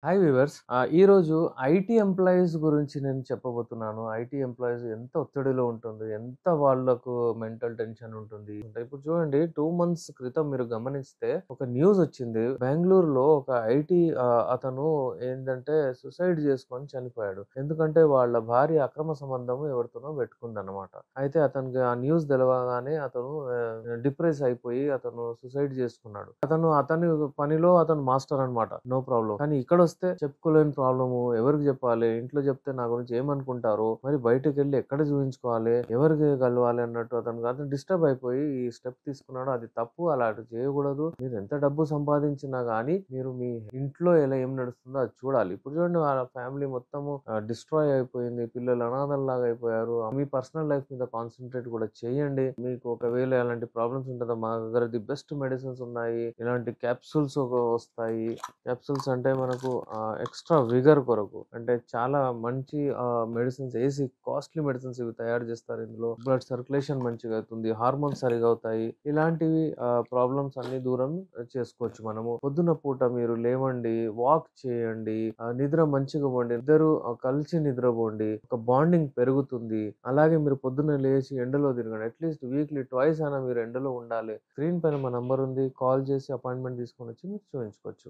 Hi viewers. ఈరోజు IT employees గురించి నేను చెప్పబోతున్నాను. ఐటీ ఎంప్లాయీస్ ఎంత ఒత్తిడిలో ఉంటుంది, ఎంత వాళ్ళకు మెంటల్ టెన్షన్ ఉంటుంది. ఇప్పుడు చూడండి 2 మంత్స్ క్రితం మీరు గమనిస్తే ఒక న్యూస్ వచ్చింది. బెంగుళూరులో ఒక ఐటీ అతను ఏందంటే సూసైడ్ చేసుకొని చనిపోయాడు. ఎందుకంటే వాళ్ళ భార్య అక్రమ సంబంధం ఎవరితోనో పెట్టుకుందన్నమాట. అయితే అతనికి ఆ న్యూస్ తెలవగానే అతను డిప్రెస్ అయిపోయి అతను సూసైడ్ చేసుకున్నాడు. అతని పనిలో అతను మాస్టర్ అన్నమాట. No problem. కానీ ఇక్కడొస్తే చెప్పుకోలేని ప్రాబ్లము. ఎవరికి జెప్పాలి? ఇంట్లో జెప్తే నా గురించి ఏమనుకుంటారో? మరి బయటకెళ్ళి ఎక్కడ చూయించుకోవాలి? ఎవరికి కలవాలి అన్నట్టు అతను డిస్టర్బ్ అయిపోయి ఈ స్టెప్ తీసుకున్నాడు. అది తప్పు. అలా చేయకూడదు. మీరు ఎంత డబ్బు సంపాదించినా గానీ మీరు మీ ఇంట్లో ఏం నడుస్తుందో అది చూడాలి. ఇప్పుడు చూడండి వాళ్ళ ఫ్యామిలీ మొత్తము డిస్ట్రాయ్ అయిపోయింది. పిల్లలు అనాథల్లాగా అయిపోయారు. మీ పర్సనల్ లైఫ్ మీద కాన్సంట్రేట్ కూడా చేయండి. మీకు ఒకవేళ ఎలాంటి ప్రాబ్లమ్స్ ఉంటదో మా దగ్గర ది బెస్ట్ మెడిసిన్స్ ఉన్నాయి. ఇలాంటి క్యాప్సూల్స్ వస్తాయి. క్యాప్సూల్స్ అంటే మనకు ఎక్స్‌ట్రా విగర్ కొరకు. అంటే చాలా మంచి మెడిసిన్స్ ఏసి కాస్ట్‌లీ మెడిసిన్స్ ఇవి తయారు జేస్తారు ఇందులో. బ్లడ్ సర్క్యులేషన్ మంచిగా అవుతుంది. హార్మోన్స్ సరిగ్గా అవుతాయి. ఇలాంటివి ప్రాబ్లమ్స్ అన్నీ దూరం చేసుకోవచ్చు మనము. పొద్దున పూట మీరు లేవండి, వాక్ చేయండి, నిద్ర మంచిగా పోండి. ఇద్దరు కలిసి నిద్రపోండి. ఒక బాండింగ్ పెరుగుతుంది. అలాగే మీరు పొద్దున్నే లేచి ఎండలో తిరగండి. అట్‌లీస్ట్ వీక్లీ ట్వైస్ అయినా మీరు ఎండలో ఉండాలి. స్క్రీన్ పైన మా నంబర్ ఉంది. కాల్ చేసి అపాయింట్‌మెంట్ తీసుకొనొచ్చి మీరు చూయించుకోవచ్చు.